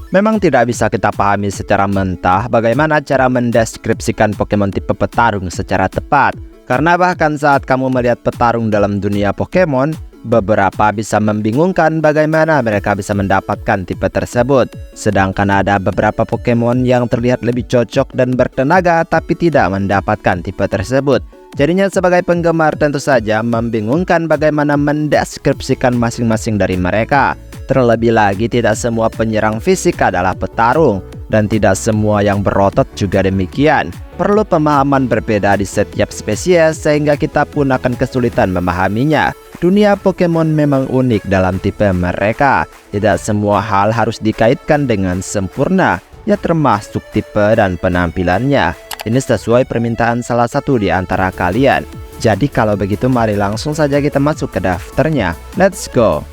Memang tidak bisa kita pahami secara mentah bagaimana cara mendeskripsikan Pokemon tipe petarung secara tepat. Karena bahkan saat kamu melihat petarung dalam dunia Pokemon, beberapa bisa membingungkan bagaimana mereka bisa mendapatkan tipe tersebut. Sedangkan ada beberapa Pokemon yang terlihat lebih cocok dan bertenaga tapi tidak mendapatkan tipe tersebut. Jadinya sebagai penggemar tentu saja membingungkan bagaimana mendeskripsikan masing-masing dari mereka. Terlebih lagi tidak semua penyerang fisik adalah petarung, dan tidak semua yang berotot juga demikian. Perlu pemahaman berbeda di setiap spesies sehingga kita pun akan kesulitan memahaminya. Dunia Pokemon memang unik dalam tipe mereka. Tidak semua hal harus dikaitkan dengan sempurna, ya termasuk tipe dan penampilannya. Ini sesuai permintaan salah satu di antara kalian. Jadi kalau begitu mari langsung saja kita masuk ke daftarnya. Let's go!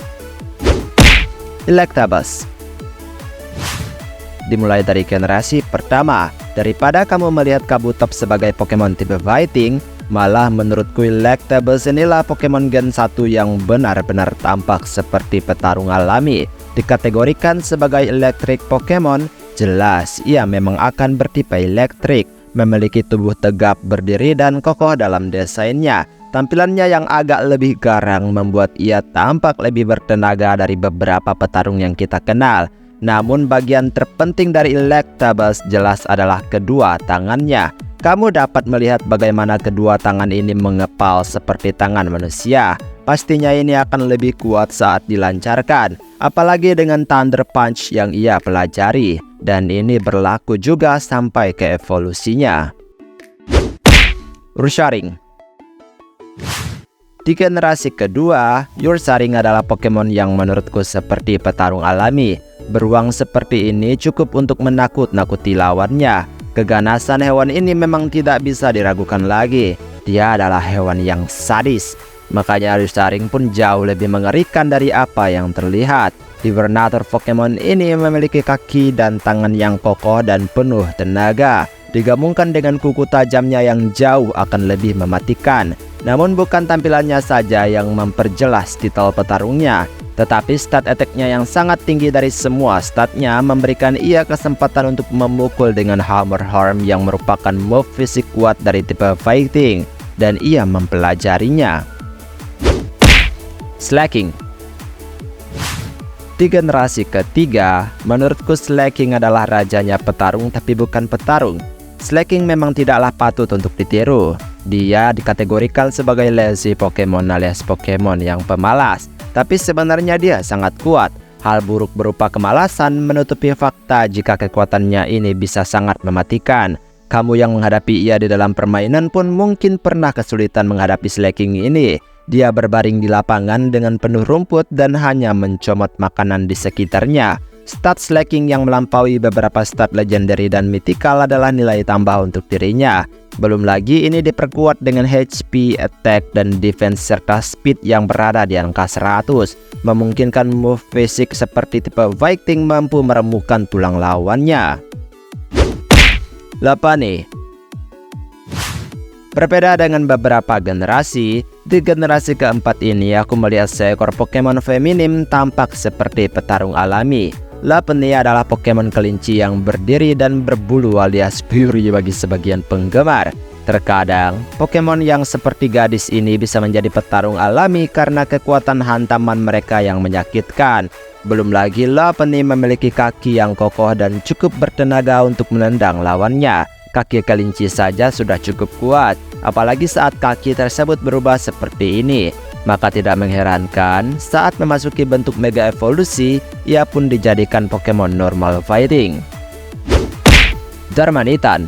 Electabuzz. Dimulai dari generasi pertama. Daripada kamu melihat Kabutops sebagai Pokemon tipe Fighting, malah menurutku Electabuzz inilah Pokemon Gen 1 yang benar-benar tampak seperti petarung alami. Dikategorikan sebagai Electric Pokemon, jelas ia memang akan bertipe elektrik, memiliki tubuh tegap, berdiri, dan kokoh dalam desainnya. Tampilannya yang agak lebih garang membuat ia tampak lebih bertenaga dari beberapa petarung yang kita kenal. Namun bagian terpenting dari Electabuzz jelas adalah kedua tangannya. Kamu dapat melihat bagaimana kedua tangan ini mengepal seperti tangan manusia. Pastinya ini akan lebih kuat saat dilancarkan, apalagi dengan Thunder Punch yang ia pelajari. Dan ini berlaku juga sampai ke evolusinya. Ursaring. Di generasi kedua, Ursaring adalah Pokemon yang menurutku seperti petarung alami. Beruang seperti ini cukup untuk menakut-nakuti lawannya. Keganasan hewan ini memang tidak bisa diragukan lagi. Dia adalah hewan yang sadis. Makanya Ursaring pun jauh lebih mengerikan dari apa yang terlihat. Hibernator Pokemon ini memiliki kaki dan tangan yang kokoh dan penuh tenaga. Digabungkan dengan kuku tajamnya yang jauh akan lebih mematikan. Namun bukan tampilannya saja yang memperjelas titel petarungnya, tetapi stat attack-nya yang sangat tinggi dari semua statnya memberikan ia kesempatan untuk memukul dengan Hammer Arm yang merupakan move fisik kuat dari tipe Fighting, dan ia mempelajarinya. Slaking. Di generasi ketiga, menurutku Slaking adalah rajanya petarung tapi bukan petarung. Slaking memang tidaklah patut untuk ditiru. Dia dikategorikan sebagai lazy Pokemon alias Pokemon yang pemalas. Tapi sebenarnya dia sangat kuat. Hal buruk berupa kemalasan menutupi fakta jika kekuatannya ini bisa sangat mematikan. Kamu yang menghadapi ia di dalam permainan pun mungkin pernah kesulitan menghadapi Slaking ini. Dia berbaring di lapangan dengan penuh rumput dan hanya mencomot makanan di sekitarnya. Stat Slaking yang melampaui beberapa stat legendary dan mythical adalah nilai tambah untuk dirinya. Belum lagi ini diperkuat dengan HP, attack, dan defense serta speed yang berada di angka 100. Memungkinkan move fisik seperti tipe Fighting mampu meremukkan tulang lawannya. Lopunny. Berbeda dengan beberapa generasi, di generasi keempat ini aku melihat seekor Pokemon feminim tampak seperti petarung alami. Lopunny adalah Pokemon kelinci yang berdiri dan berbulu alias Fury bagi sebagian penggemar. Terkadang, Pokemon yang seperti gadis ini bisa menjadi petarung alami karena kekuatan hantaman mereka yang menyakitkan. Belum lagi Lopunny memiliki kaki yang kokoh dan cukup bertenaga untuk menendang lawannya. Kaki kelinci saja sudah cukup kuat, apalagi saat kaki tersebut berubah seperti ini. Maka tidak mengherankan saat memasuki bentuk mega evolusi, ia pun dijadikan Pokemon normal fighting. Darmanitan.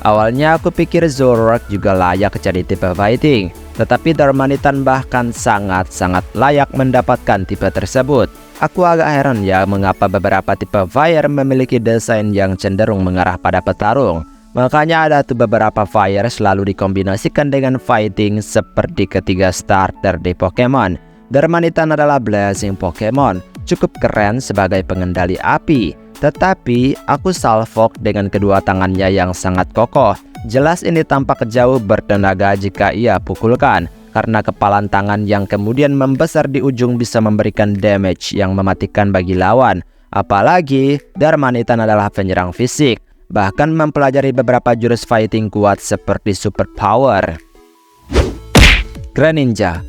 Awalnya aku pikir Zoroark juga layak jadi tipe fighting, tetapi Darmanitan bahkan sangat-sangat layak mendapatkan tipe tersebut. Aku agak heran ya mengapa beberapa tipe fire memiliki desain yang cenderung mengarah pada petarung. Makanya ada tuh beberapa fire selalu dikombinasikan dengan fighting seperti ketiga starter di Pokemon. Darmanitan adalah blazing Pokemon, cukup keren sebagai pengendali api. Tetapi aku salfok dengan kedua tangannya yang sangat kokoh. Jelas ini tampak jauh bertenaga jika ia pukulkan, karena kepalan tangan yang kemudian membesar di ujung bisa memberikan damage yang mematikan bagi lawan. Apalagi Darmanitan adalah penyerang fisik, bahkan mempelajari beberapa jurus fighting kuat seperti super power. Greninja.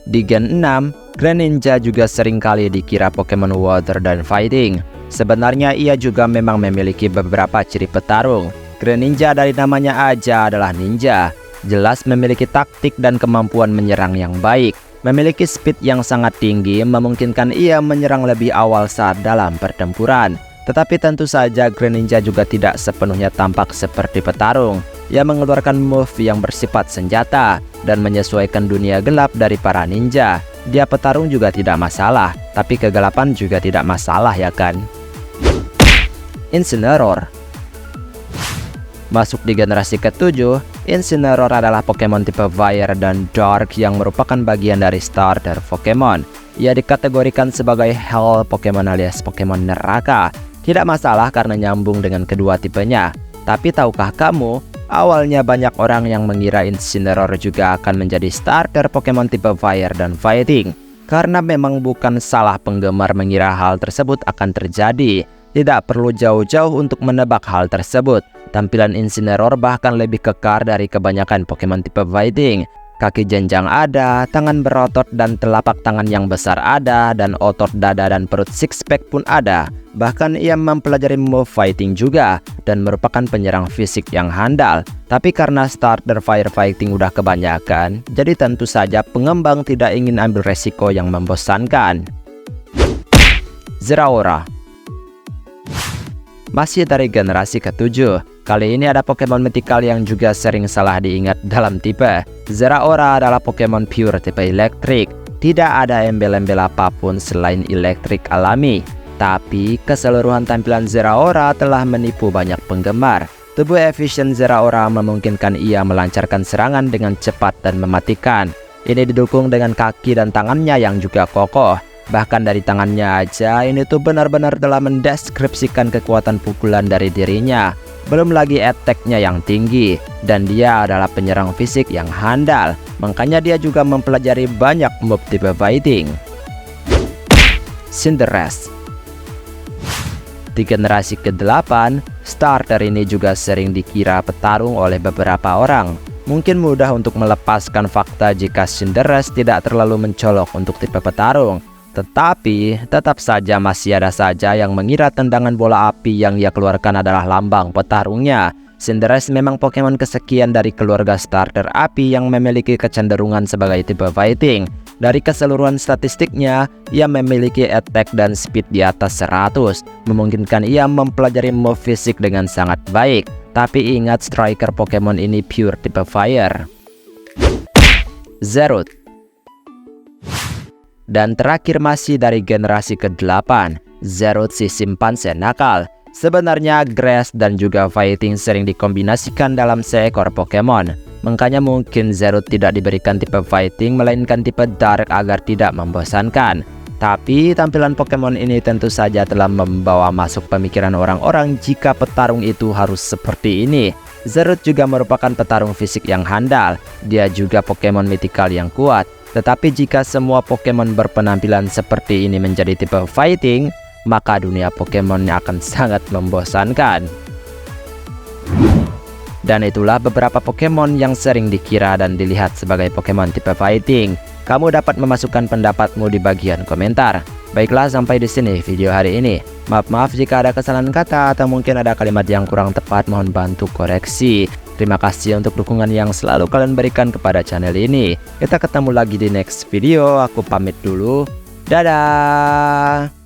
Di Gen 6, Greninja juga seringkali dikira Pokemon Water dan Fighting. Sebenarnya ia juga memang memiliki beberapa ciri petarung. Greninja dari namanya aja adalah ninja. Jelas memiliki taktik dan kemampuan menyerang yang baik. Memiliki speed yang sangat tinggi memungkinkan ia menyerang lebih awal saat dalam pertempuran. Tetapi tentu saja Greninja juga tidak sepenuhnya tampak seperti petarung. Ia mengeluarkan move yang bersifat senjata dan menyesuaikan dunia gelap dari para ninja. Dia petarung juga tidak masalah, tapi kegelapan juga tidak masalah ya kan? Incineroar. Masuk di generasi ke-7, Incineroar adalah Pokemon tipe Fire dan Dark yang merupakan bagian dari starter Pokemon. Ia dikategorikan sebagai Hell Pokemon alias Pokemon neraka. Tidak masalah karena nyambung dengan kedua tipenya. Tapi tahukah kamu, awalnya banyak orang yang mengira Incineroar juga akan menjadi starter Pokemon tipe Fire dan Fighting. Karena memang bukan salah penggemar mengira hal tersebut akan terjadi. Tidak perlu jauh-jauh untuk menebak hal tersebut. Tampilan Incineroar bahkan lebih kekar dari kebanyakan Pokemon tipe Fighting. Kaki jenjang ada, tangan berotot dan telapak tangan yang besar ada, dan otot dada dan perut six pack pun ada. Bahkan ia mempelajari move fighting juga, dan merupakan penyerang fisik yang handal. Tapi karena starter fire fighting udah kebanyakan, jadi tentu saja pengembang tidak ingin ambil resiko yang membosankan. Zeraora. Masih dari generasi ke-7, kali ini ada Pokemon mythical yang juga sering salah diingat dalam tipe. Zeraora adalah Pokemon pure tipe elektrik. Tidak ada embel-embel apapun selain elektrik alami. Tapi keseluruhan tampilan Zeraora telah menipu banyak penggemar. Tubuh efisien Zeraora memungkinkan ia melancarkan serangan dengan cepat dan mematikan. Ini didukung dengan kaki dan tangannya yang juga kokoh. Bahkan dari tangannya aja ini tuh benar-benar telah mendeskripsikan kekuatan pukulan dari dirinya. Belum lagi attack-nya yang tinggi. Dan dia adalah penyerang fisik yang handal. Makanya dia juga mempelajari banyak move tipe fighting. Cinderace. Di generasi ke-8, starter ini juga sering dikira petarung oleh beberapa orang. Mungkin mudah untuk melepaskan fakta jika Cinderace tidak terlalu mencolok untuk tipe petarung. Tetapi, tetap saja masih ada saja yang mengira tendangan bola api yang ia keluarkan adalah lambang petarungnya. Cinderace memang Pokemon kesekian dari keluarga starter api yang memiliki kecenderungan sebagai tipe fighting. Dari keseluruhan statistiknya, ia memiliki attack dan speed di atas 100, memungkinkan ia mempelajari move fisik dengan sangat baik. Tapi ingat, striker Pokemon ini pure tipe fire. Zerud. Dan terakhir masih dari generasi ke-8, Zerud si simpanse nakal. Sebenarnya grass dan juga fighting sering dikombinasikan dalam seekor Pokemon. Makanya mungkin Zerud tidak diberikan tipe fighting melainkan tipe dark agar tidak membosankan. Tapi tampilan Pokemon ini tentu saja telah membawa masuk pemikiran orang-orang jika petarung itu harus seperti ini. Zerud juga merupakan petarung fisik yang handal. Dia juga Pokemon mythical yang kuat. Tetapi jika semua Pokemon berpenampilan seperti ini menjadi tipe fighting, maka dunia Pokemonnya akan sangat membosankan. Dan itulah beberapa Pokemon yang sering dikira dan dilihat sebagai Pokemon tipe fighting. Kamu dapat memasukkan pendapatmu di bagian komentar. Baiklah, sampai di sini video hari ini. Maaf jika ada kesalahan kata atau mungkin ada kalimat yang kurang tepat, mohon bantu koreksi. Terima kasih untuk dukungan yang selalu kalian berikan kepada channel ini. Kita ketemu lagi di next video. Aku pamit dulu. Dadah.